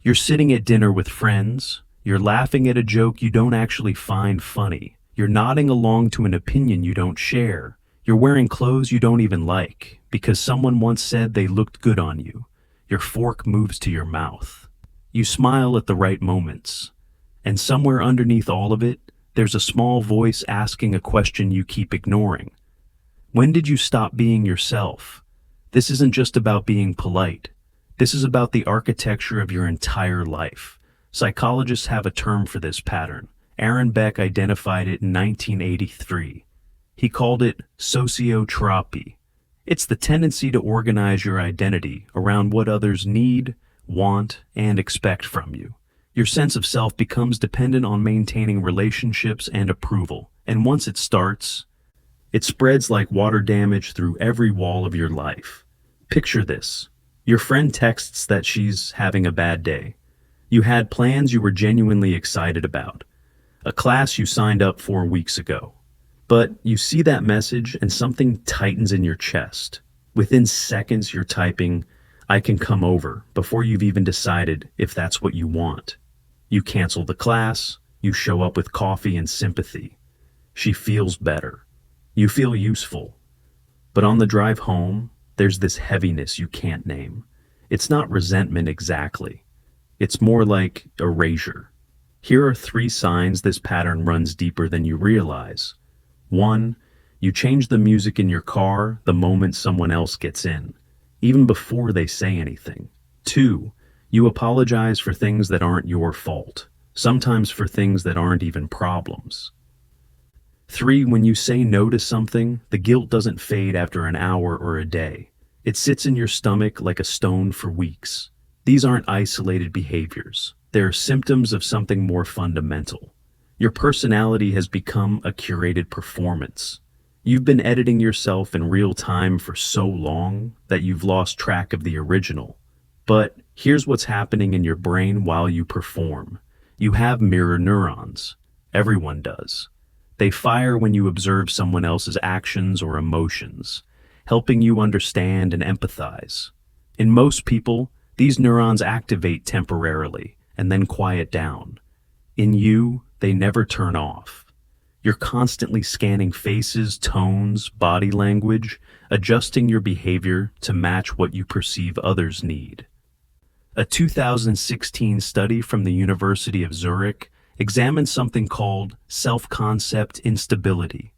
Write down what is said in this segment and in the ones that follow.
You're sitting at dinner with friends, you're laughing at a joke you don't actually find funny, you're nodding along to an opinion you don't share, you're wearing clothes you don't even like because someone once said they looked good on you. Your fork moves to your mouth. You smile at the right moments. And somewhere underneath all of it, there's a small voice asking a question you keep ignoring. When did you stop being yourself? This isn't just about being polite. This is about the architecture of your entire life. Psychologists have a term for this pattern. Aaron Beck identified it in 1983. He called it sociotropy. It's the tendency to organize your identity around what others need, want, and expect from you. Your sense of self becomes dependent on maintaining relationships and approval, and once it starts, it spreads like water damage through every wall of your life. Picture this. Your friend texts that she's having a bad day. You had plans you were genuinely excited about, a class you signed up for weeks ago. But you see that message and something tightens in your chest. Within seconds you're typing, "I can come over," before you've even decided if that's what you want. You cancel the class, you show up with coffee and sympathy. She feels better. You feel useful. But on the drive home, there's this heaviness you can't name. It's not resentment exactly. It's more like erasure. Here are 3 signs this pattern runs deeper than you realize. 1. You change the music in your car the moment someone else gets in, even before they say anything. 2. You apologize for things that aren't your fault, sometimes for things that aren't even problems. 3. When you say no to something, the guilt doesn't fade after an hour or a day. It sits in your stomach like a stone for weeks. These aren't isolated behaviors. They're symptoms of something more fundamental. Your personality has become a curated performance. You've been editing yourself in real time for so long that you've lost track of the original. But here's what's happening in your brain while you perform. You have mirror neurons. Everyone does. They fire when you observe someone else's actions or emotions, helping you understand and empathize. In most people, these neurons activate temporarily and then quiet down. In you, they never turn off. You're constantly scanning faces, tones, body language, adjusting your behavior to match what you perceive others need. A 2016 study from the University of Zurich examined something called self-concept instability.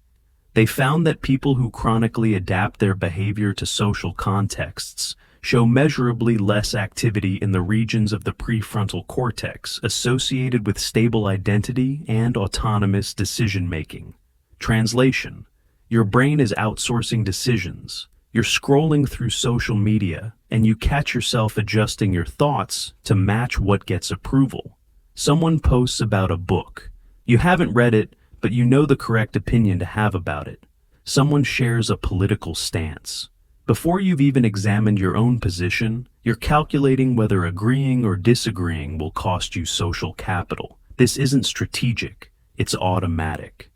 They found that people who chronically adapt their behavior to social contexts show measurably less activity in the regions of the prefrontal cortex associated with stable identity and autonomous decision-making. Translation: your brain is outsourcing decisions. You're scrolling through social media, and you catch yourself adjusting your thoughts to match what gets approval. Someone posts about a book. You haven't read it, but you know the correct opinion to have about it. Someone shares a political stance. Before you've even examined your own position, you're calculating whether agreeing or disagreeing will cost you social capital. This isn't strategic, it's automatic.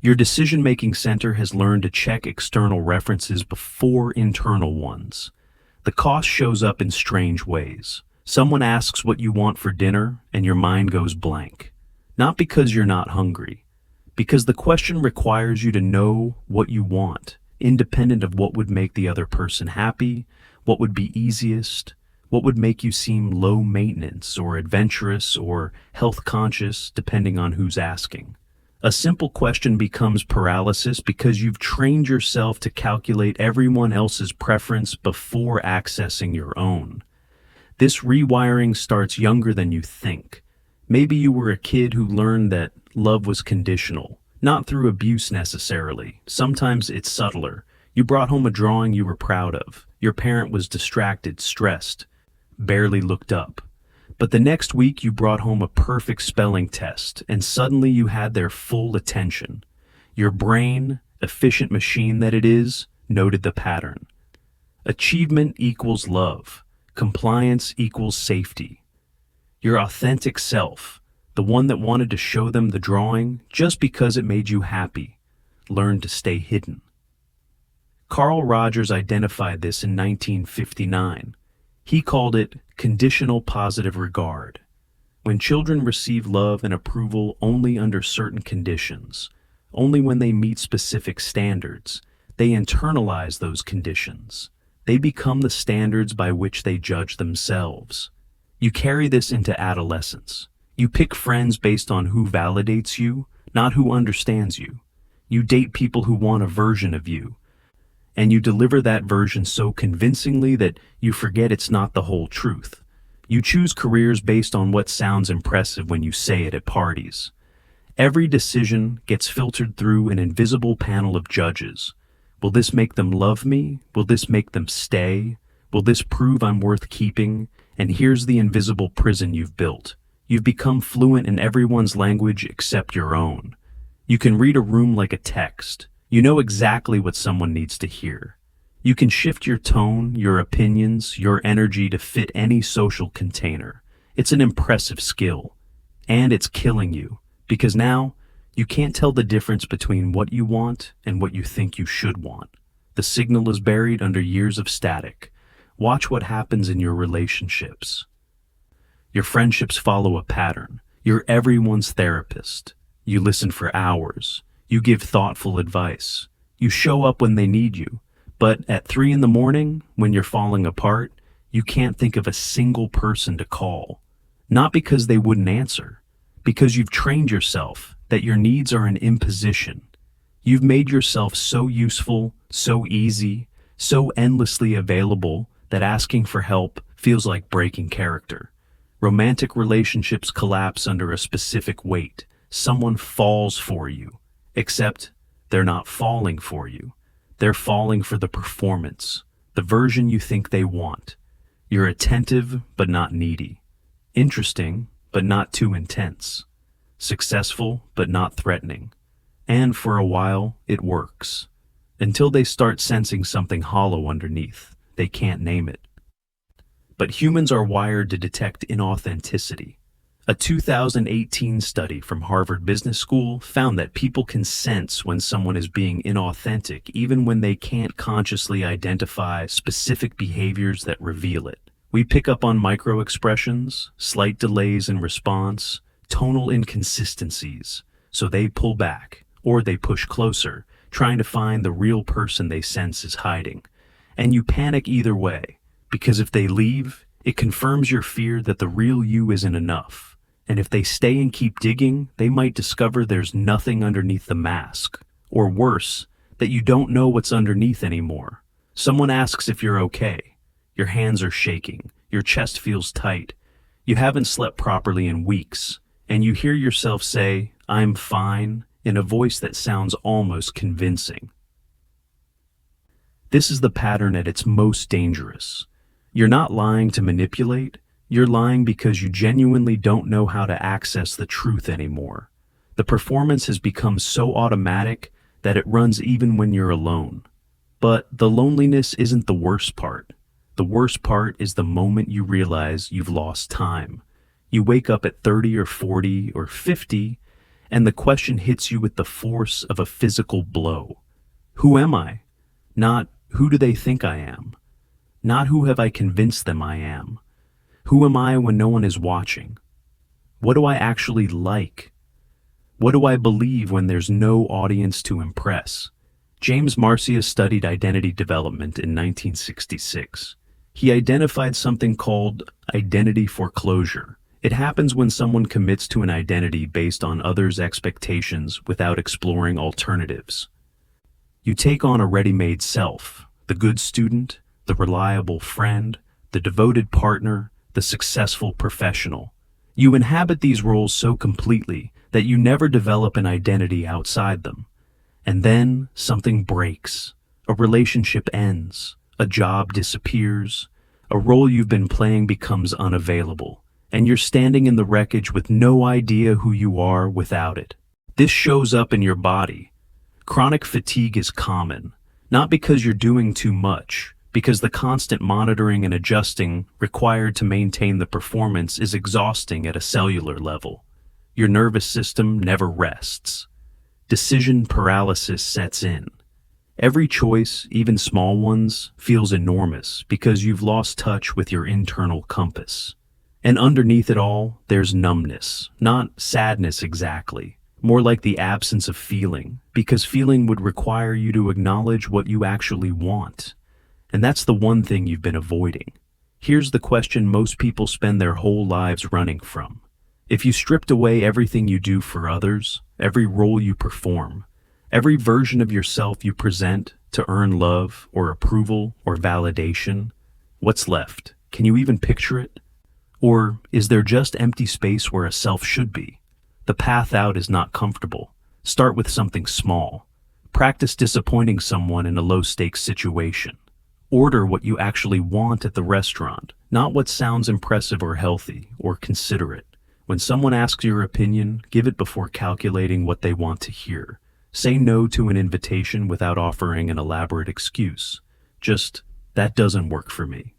Your decision-making center has learned to check external references before internal ones. The cost shows up in strange ways. Someone asks what you want for dinner, and your mind goes blank. Not because you're not hungry, because the question requires you to know what you want, independent of what would make the other person happy, what would be easiest, what would make you seem low maintenance or adventurous or health conscious, depending on who's asking. A simple question becomes paralysis because you've trained yourself to calculate everyone else's preference before accessing your own. This rewiring starts younger than you think. Maybe you were a kid who learned that love was conditional. Not through abuse necessarily. Sometimes it's subtler. You brought home a drawing you were proud of. Your parent was distracted, stressed, barely looked up. But the next week you brought home a perfect spelling test, and suddenly you had their full attention. Your brain, efficient machine that it is, noted the pattern. Achievement equals love. Compliance equals safety. Your authentic self, the one that wanted to show them the drawing just because it made you happy, learned to stay hidden. Carl Rogers identified this in 1959. He called it conditional positive regard. When children receive love and approval only under certain conditions, only when they meet specific standards, they internalize those conditions. They become the standards by which they judge themselves. You carry this into adolescence. You pick friends based on who validates you, not who understands you. You date people who want a version of you, and you deliver that version so convincingly that you forget it's not the whole truth. You choose careers based on what sounds impressive when you say it at parties. Every decision gets filtered through an invisible panel of judges. Will this make them love me? Will this make them stay? Will this prove I'm worth keeping? And here's the invisible prison you've built. You've become fluent in everyone's language except your own. You can read a room like a text. You know exactly what someone needs to hear. You can shift your tone, your opinions, your energy to fit any social container. It's an impressive skill. And it's killing you, because now you can't tell the difference between what you want and what you think you should want. The signal is buried under years of static. Watch what happens in your relationships. Your friendships follow a pattern. You're everyone's therapist. You listen for hours. You give thoughtful advice. You show up when they need you. But at 3 a.m, when you're falling apart, you can't think of a single person to call. Not because they wouldn't answer, because you've trained yourself that your needs are an imposition. You've made yourself so useful, so easy, so endlessly available that asking for help feels like breaking character. Romantic relationships collapse under a specific weight. Someone falls for you, except they're not falling for you. They're falling for the performance, the version you think they want. You're attentive, but not needy. Interesting, but not too intense. Successful, but not threatening. And for a while, it works. Until they start sensing something hollow underneath. They can't name it. But humans are wired to detect inauthenticity. A 2018 study from Harvard Business School found that people can sense when someone is being inauthentic even when they can't consciously identify specific behaviors that reveal it. We pick up on micro-expressions, slight delays in response, tonal inconsistencies, so they pull back, or they push closer, trying to find the real person they sense is hiding. And you panic either way, because if they leave, it confirms your fear that the real you isn't enough. And if they stay and keep digging, they might discover there's nothing underneath the mask. Or worse, that you don't know what's underneath anymore. Someone asks if you're okay. Your hands are shaking. Your chest feels tight. You haven't slept properly in weeks. And you hear yourself say, "I'm fine," in a voice that sounds almost convincing. This is the pattern at its most dangerous. You're not lying to manipulate. You're lying because you genuinely don't know how to access the truth anymore. The performance has become so automatic that it runs even when you're alone. But the loneliness isn't the worst part. The worst part is the moment you realize you've lost time. You wake up at 30 or 40 or 50, and the question hits you with the force of a physical blow. Who am I? Not who do they think I am? Not who have I convinced them I am? Who am I when no one is watching? What do I actually like? What do I believe when there's no audience to impress? James Marcia studied identity development in 1966. He identified something called identity foreclosure. It happens when someone commits to an identity based on others' expectations without exploring alternatives. You take on a ready-made self, the good student, the reliable friend, the devoted partner, the successful professional. You inhabit these roles so completely that you never develop an identity outside them. And then something breaks. A relationship ends. A job disappears. A role you've been playing becomes unavailable. And you're standing in the wreckage with no idea who you are without it. This shows up in your body. Chronic fatigue is common, not because you're doing too much, because the constant monitoring and adjusting required to maintain the performance is exhausting at a cellular level. Your nervous system never rests. Decision paralysis sets in. Every choice, even small ones, feels enormous because you've lost touch with your internal compass. And underneath it all, there's numbness, not sadness exactly, more like the absence of feeling, because feeling would require you to acknowledge what you actually want. And that's the one thing you've been avoiding. Here's the question most people spend their whole lives running from. If you stripped away everything you do for others, every role you perform, every version of yourself you present to earn love or approval or validation, what's left? Can you even picture it? Or is there just empty space where a self should be? The path out is not comfortable. Start with something small. Practice disappointing someone in a low-stakes situation. Order what you actually want at the restaurant, not what sounds impressive or healthy or considerate. When someone asks your opinion, give it before calculating what they want to hear. Say no to an invitation without offering an elaborate excuse. Just, that doesn't work for me.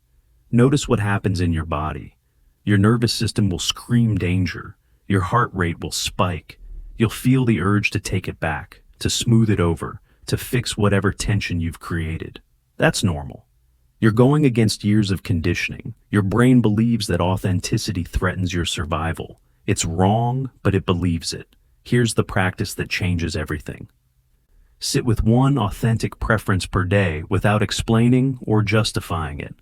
Notice what happens in your body. Your nervous system will scream danger. Your heart rate will spike. You'll feel the urge to take it back, to smooth it over, to fix whatever tension you've created. That's normal. You're going against years of conditioning. Your brain believes that authenticity threatens your survival. It's wrong, but it believes it. Here's the practice that changes everything. Sit with one authentic preference per day without explaining or justifying it.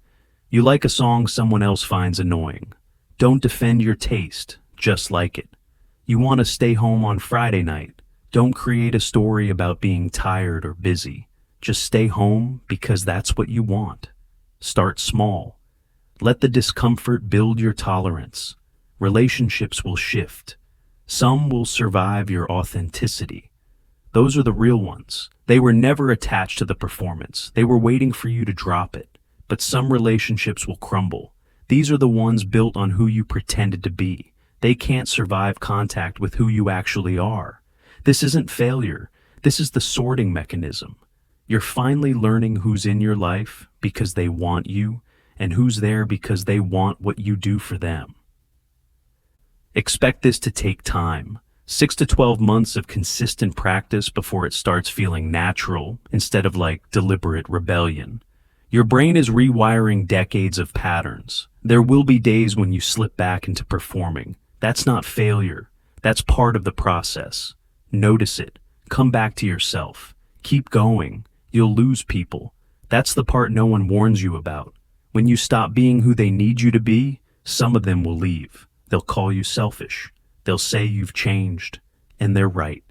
You like a song someone else finds annoying. Don't defend your taste, just like it. You want to stay home on Friday night. Don't create a story about being tired or busy. Just stay home because that's what you want. Start small. Let the discomfort build your tolerance. Relationships will shift. Some will survive your authenticity. Those are the real ones. They were never attached to the performance. They were waiting for you to drop it. But some relationships will crumble. These are the ones built on who you pretended to be. They can't survive contact with who you actually are. This isn't failure. This is the sorting mechanism. You're finally learning who's in your life because they want you, and who's there because they want what you do for them. Expect this to take time. 6 to 12 months of consistent practice before it starts feeling natural instead of like deliberate rebellion. Your brain is rewiring decades of patterns. There will be days when you slip back into performing. That's not failure. That's part of the process. Notice it. Come back to yourself. Keep going. You'll lose people. That's the part no one warns you about. When you stop being who they need you to be, some of them will leave. They'll call you selfish. They'll say you've changed. And they're right.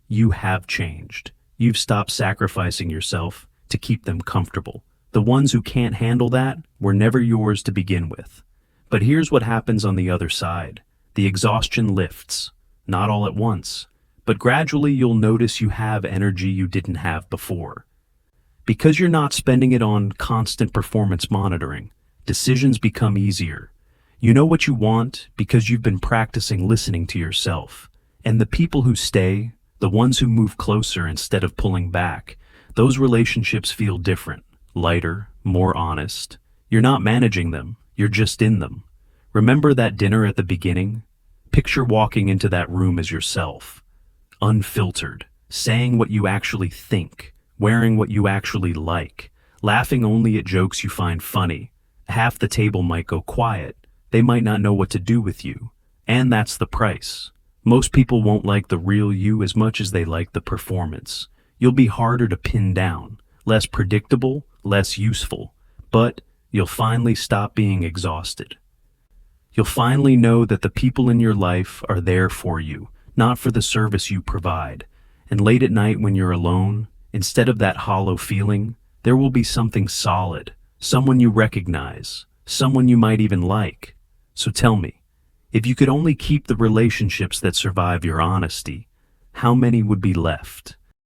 You have changed. You've stopped sacrificing yourself to keep them comfortable. The ones who can't handle that were never yours to begin with. But here's what happens on the other side. The exhaustion lifts. Not all at once. But gradually you'll notice you have energy you didn't have before. Because you're not spending it on constant performance monitoring, decisions become easier. You know what you want because you've been practicing listening to yourself. And the people who stay, the ones who move closer instead of pulling back, those relationships feel different, lighter, more honest. You're not managing them, you're just in them. Remember that dinner at the beginning? Picture walking into that room as yourself, unfiltered, saying what you actually think, wearing what you actually like, laughing only at jokes you find funny. Half the table might go quiet. They might not know what to do with you. And that's the price. Most people won't like the real you as much as they like the performance. You'll be harder to pin down, less predictable, less useful, but you'll finally stop being exhausted. You'll finally know that the people in your life are there for you, not for the service you provide. And late at night when you're alone, instead of that hollow feeling, there will be something solid, someone you recognize, someone you might even like. So tell me, if you could only keep the relationships that survive your honesty, how many would be left?